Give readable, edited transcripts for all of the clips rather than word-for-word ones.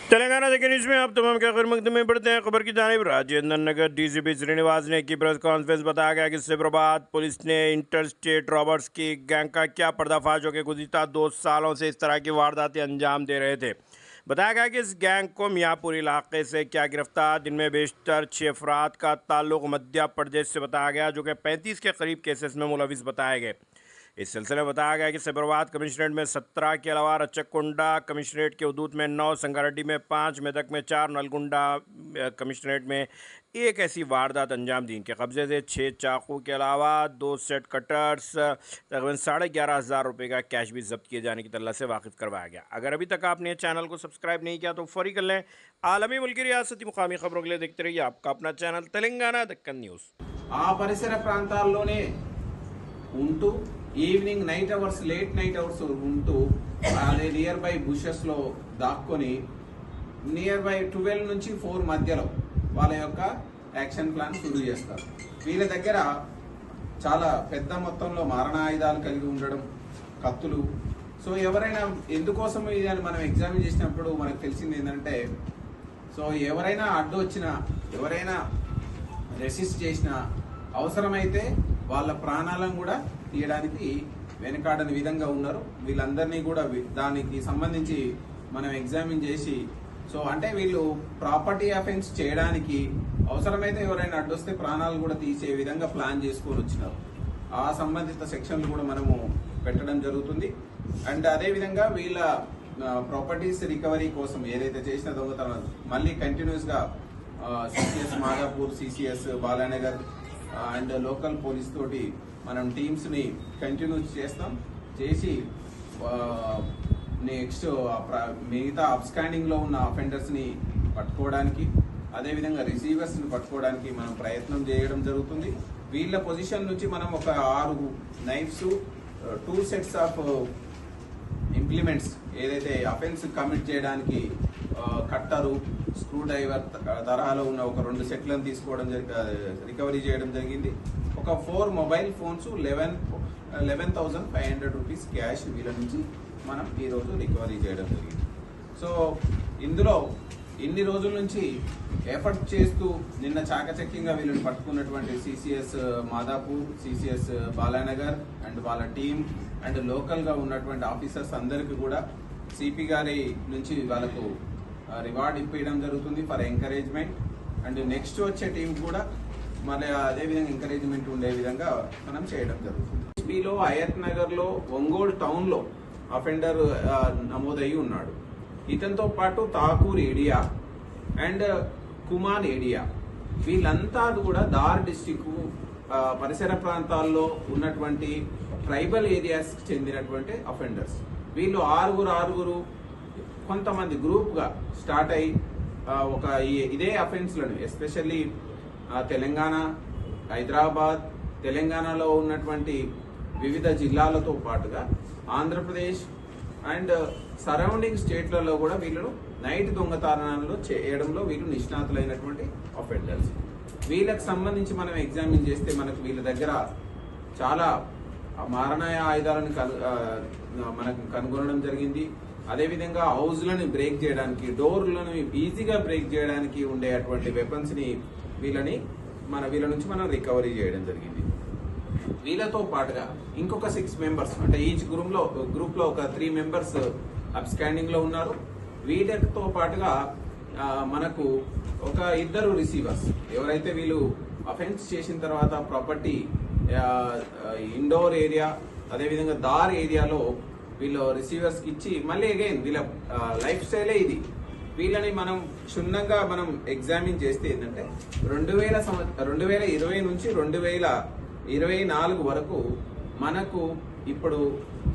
तेलंगाना के न्यूज में आप तमाम क्या खबर मकदम में पढ़ते हैं। खबर की जानिब राजेंद्र नगर डीसीपी श्रीनिवास ने की प्रेस कॉन्फ्रेंस। बताया गया कि इससे प्रभात पुलिस ने इंटर स्टेट रॉबर्ट्स की गैंग का क्या पर्दाफाश हो के गुज़िश्ता 2 सालों से इस तरह की वारदातें अंजाम दे रहे थे। बताया गया कि इस गैंग को मियाँपुर इलाके से क्या गिरफ्तार, जिनमें बेशतर 6 अफराद का ताल्लुक मध्य प्रदेश से बताया गया, जो कि 35 के करीब केसेस में मुलविस बताए गए। इस सिलसिले में बताया गया कि सैबराबाद कमिश्नरेट में 17 के अलावा रचककुंडा कमिश्नरेट के हदूद में 9, संगारेड्डी में 5, मेदक में 4, नलगुंडा कमिश्नरेट में 1 ऐसी वारदात अंजाम दी। इनके कब्जे से 6 चाकू के अलावा 2 सेट कटर्स, तकरीबन 11,500 रुपये का कैश भी जब्त किए जाने की तल्ला से वाकिफ करवाया गया। अगर अभी तक आपने चैनल को सब्सक्राइब नहीं किया तो फौरी कर लें। आलमी मुल्की रियासती मुकामी खबरों के लिए देखते रहिए आपका अपना चैनल तेलंगाना दक्कन न्यूज़। ఆ పరిసర ప్రాంతాల్లోనే ఉంటూ ఈవినింగ్ లేట్ నైట్ అవర్స్ ఉంటూ అదే నియర్ బై బుషెస్ లో దాక్కొని నియర్ బై 12 నుంచి 4 మధ్యలో వాళ్ళ యొక్క యాక్షన్ ప్లాన్ షురూ చేస్తారు. వీళ్ళ దగ్గర చాలా పెద్ద మొత్తంలో మారణాయుధాలు కలిగి ఉండడం, కత్తులు. సో ఎవరైనా ఎందుకోసం ఇది మనం ఎగ్జామిన్ చేసినప్పుడు మనకు తెలిసింది ఏంటంటే, సో ఎవరైనా అడ్డు వచ్చినా, ఎవరైనా రెసిస్ట్ చేసిన అవసరమైతే వాళ్ళ ప్రాణాలను కూడా తీయడానికి వెనకాడని విధంగా ఉన్నారు. వీళ్ళందరినీ కూడా దానికి సంబంధించి మనం ఎగ్జామిన్ చేసి, సో అంటే వీళ్ళు ప్రాపర్టీ అఫెన్స్ చేయడానికి అవసరమైతే ఎవరైనా అడ్డొస్తే ప్రాణాలు కూడా తీసే విధంగా ప్లాన్ చేసుకొని వచ్చినారు. ఆ సంబంధిత సెక్షన్లు కూడా మనము పెట్టడం జరుగుతుంది. అండ్ అదేవిధంగా వీళ్ళ ప్రాపర్టీస్ రికవరీ కోసం ఏదైతే చేసిన దొంగతనం మళ్ళీ కంటిన్యూస్ గా CCS Madhapur, CCS Balanagar and local police తోటి మనం టీమ్స్ ని కంటిన్యూస్ చేసి నెక్స్ట్ మిగతా అబ్స్కాండింగ్ లో ఉన్న అఫెండర్స్ ని పట్టుకోవడానికి, అదేవిధంగా రిసీవర్స్ ని పట్టుకోవడానికి మనం ప్రయత్నం చేయడం జరుగుతుంది. వీళ్ళ పొజిషన్ నుంచి మనం ఒక 6 నైఫ్స్, 2 సెట్స్ ఆఫ్ ఇంప్లిమెంట్స్, ఏదైతే అఫెన్స్ కమిట్ చేయడానికి కట్టరు, స్క్రూ డ్రైవర్ తరహాలో ఉన్న ఒక 2 సెట్లను తీసుకోవడం రికవరీ చేయడం జరిగింది. ఒక 4 మొబైల్ ఫోన్స్, 11,500 రూపీస్ క్యాష్ వీళ్ళ నుంచి మనం ఈరోజు రికవరీ చేయడం జరిగింది. సో ఇందులో ఇన్ని రోజుల నుంచి ఎఫర్ట్ చేస్తూ నిన్న చాకచక్యంగా వీళ్ళని పట్టుకున్నటువంటి CCS Madhapur, CCS Balanagar and వాళ్ళ టీం అండ్ లోకల్ గా ఉన్నటువంటి ఆఫీసర్స్ అందరికీ కూడా సిపి గారి నుంచి వాళ్ళకు రివార్డ్ ఇప్పించడం జరుగుతుంది ఫర్ ఎంకరేజ్మెంట్. అండ్ నెక్స్ట్ వచ్చే టీం కూడా మళ్ళీ అదే విధంగా ఎంకరేజ్మెంట్ ఉండే విధంగా మనం చేయడం జరుగుతుంది. ఎస్పీలో హయత్ నగర్ లో ఒంగోలు టౌన్ లో అఫెండర్ నమోదయ్యి ఉన్నాడు. ఇతనితో పాటు తాకూర్ ఏడియా అండ్ కుమాన్ ఏడియా, వీళ్ళంతా కూడా దార్ డిస్టిక్ పరిసర ప్రాంతాల్లో ఉన్నటువంటి ట్రైబల్ ఏరియాస్ చెందినటువంటి అఫెండర్స్. వీళ్ళు ఆరుగురు కొంతమంది గ్రూప్ గా స్టార్ట్ అయ్యి ఒక ఇదే అఫెన్స్ లను ఎస్పెషల్లీ తెలంగాణ, హైదరాబాద్, తెలంగాణలో ఉన్నటువంటి వివిధ జిల్లాలతో పాటుగా ఆంధ్రప్రదేశ్ అండ్ సరౌండింగ్ స్టేట్లలో కూడా వీళ్ళను నైట్ దొంగతనాలు చేయడంలో వీళ్ళు నిష్ణాతులైనటువంటి అఫెండర్స్. వీళ్ళకి సంబంధించి మనం ఎగ్జామిన్ చేస్తే మనకు వీళ్ళ దగ్గర చాలా మారణాయ ఆయుధాలను మనకు కనుగొనడం జరిగింది. అదేవిధంగా హౌస్లను బ్రేక్ చేయడానికి, డోర్లను ఈజీగా బ్రేక్ చేయడానికి ఉండే అటువంటి వెపన్స్ ని వీళ్ళ నుంచి మనం రికవరీ చేయడం జరిగింది. వీళ్ళతో పాటుగా ఇంకొక 6 మెంబర్స్, అంటే ఈచ్ గ్రూప్ లో ఒక 3 మెంబర్స్ అబ్స్కాండింగ్ లో ఉన్నారు. వీళ్ళతో పాటుగా మనకు ఒక 2 రిసీవర్స్, ఎవరైతే వీళ్ళు అఫెన్స్ చేసిన తర్వాత ప్రాపర్టీ ఇండోర్ ఏరియా అదేవిధంగా దార్ ఏరియాలో వీళ్ళు రిసీవర్స్ కి ఇచ్చి మళ్ళీ అగైన్ వీళ్ళ లైఫ్ స్టైలే ఇది. వీళ్ళని మనం క్షుణ్ణంగా మనం ఎగ్జామిన్ చేస్తే ఏంటంటే 2020 నుంచి 2024 వరకు మనకు ఇప్పుడు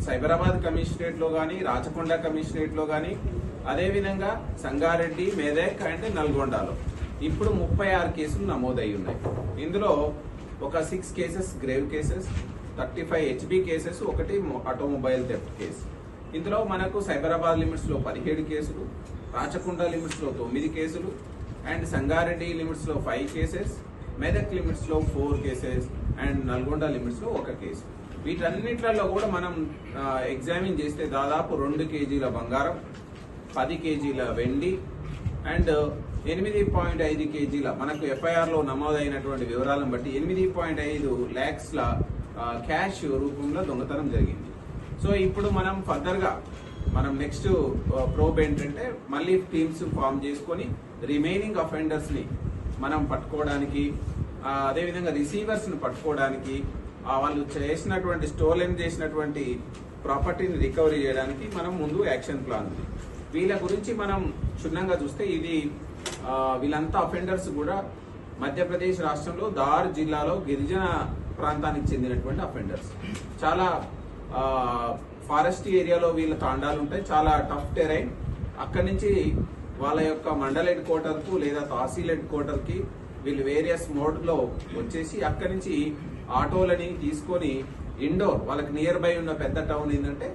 సైబరాబాద్ కమిషనరేట్ లో గానీ, రాచకొండ కమిషనరేట్ లో గానీ, అదేవిధంగా సంగారెడ్డి, మెదక్ అండ్ నల్గొండలో ఇప్పుడు 36 కేసులు నమోదయ్యి ఉన్నాయి. ఇందులో ఒక 6 cases grave cases, 35 HB cases, 1 automobile theft case. ఇందులో మనకు సైబరాబాద్ లిమిట్స్ లో 17 కేసులు, రాచకొండ లిమిట్స్ లో 9 కేసులు అండ్ సంగారెడ్డి లిమిట్స్ లో 5 కేసెస్, మెదక్ లిమిట్స్ లో 4 కేసెస్ అండ్ నల్గొండ లిమిట్స్ లో 1 కేసు. వీటన్నిట్లలో కూడా మనం ఎగ్జామిన్ చేస్తే దాదాపు 2 కేజీల బంగారం, 10 కేజీల వెండి, అండ్ 8.5 కేజీల మనకు ఎఫ్ఐఆర్లో నమోదైనటువంటి వివరాలను బట్టి 8.5 ల్యాక్స్ల క్యాష్ రూపంలో దొంగతనం జరిగింది. సో ఇప్పుడు మనం ఫర్దర్గా మనం నెక్స్ట్ ప్రోబ్ ఏంటంటే మళ్ళీ టీమ్స్ ఫామ్ చేసుకొని రిమైనింగ్ అఫెండర్స్ని మనం పట్టుకోవడానికి, అదేవిధంగా రిసీవర్స్ని పట్టుకోవడానికి, వాళ్ళు చేసినటువంటి స్టోలెన్ చేసినటువంటి ప్రాపర్టీని రికవరీ చేయడానికి మనం ముందు యాక్షన్ ప్లాన్ ఉంది. వీళ్ళ గురించి మనం క్షుణ్ణంగా చూస్తే వీళ్ళంతా అఫెండర్స్ కూడా మధ్యప్రదేశ్ రాష్ట్రంలో దార్ జిల్లాలో గిరిజన ప్రాంతానికి చెందినటువంటి అఫెండర్స్. చాలా ఫారెస్ట్ ఏరియాలో వీళ్ళ తాండాలు ఉంటాయి, చాలా టఫ్ టెరైన్. అక్కడి నుంచి వాళ్ళ యొక్క మండల్ హెడ్ క్వార్టర్కు లేదా తహసీల్ హెడ్ క్వార్టర్కి వీళ్ళు వేరియస్ మోడ్లో వచ్చేసి అక్కడి నుంచి ఆటోలని తీసుకొని ఇండోర్, వాళ్ళకి నియర్ బై ఉన్న పెద్ద టౌన్ ఏంటంటే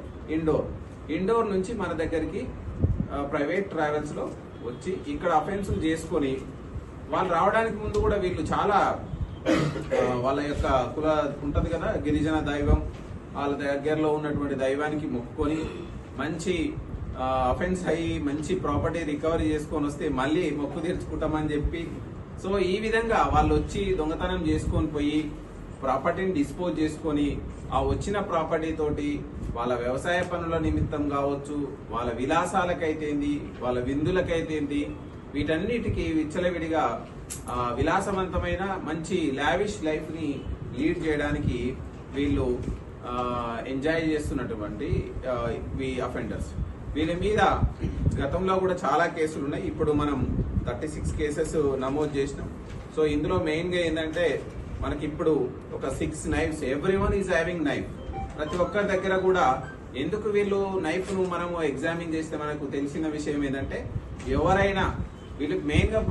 ఇండోర్ నుంచి మన దగ్గరికి ప్రైవేట్ ట్రావెల్స్లో వచ్చి ఇక్కడ అఫెన్సులు చేసుకొని వాళ్ళు రావడానికి ముందు కూడా వీళ్ళు చాలా వాళ్ళ యొక్క కుల ఉంటుంది కదా, గిరిజన దైవం, వాళ్ళ దగ్గరలో ఉన్నటువంటి దైవానికి మొక్కుకొని మంచి అఫెన్స్ అయ్యి మంచి ప్రాపర్టీ రికవరీ చేసుకొని వస్తే మళ్ళీ మొక్కు తీర్చుకుంటామని చెప్పి, సో ఈ విధంగా వాళ్ళు వచ్చి దొంగతనం చేసుకొని పోయి ప్రాపర్టీని డిస్పోజ్ చేసుకొని ఆ వచ్చిన ప్రాపర్టీ తోటి వాళ్ళ వ్యవసాయ పనుల నిమిత్తం కావచ్చు, వాళ్ళ విలాసాలకైతేంది, వాళ్ళ విందులకైతేంది, వీటన్నిటికీ విచ్చలవిడిగా విలాసవంతమైన మంచి లావిష్ లైఫ్ ని లీడ్ చేయడానికి వీళ్ళు ఎంజాయ్ చేస్తున్నటువంటి అఫెండర్స్. వీళ్ళ మీద గతంలో కూడా చాలా కేసులు ఉన్నాయి. ఇప్పుడు మనం 36 కేసెస్ నమోదు చేసినాం. సో ఇందులో మెయిన్ గా ఏంటంటే మనకి ఇప్పుడు ఒక 6 knifes, everyone is having knife. ప్రతి ఒక్కరి దగ్గర కూడా ఎందుకు వీళ్ళు నైఫ్ ను మనము ఎగ్జామిన్ చేస్తే మనకు తెలిసిన విషయం ఏంటంటే ఎవరైనా వీళ్ళకి మెయిన్ గా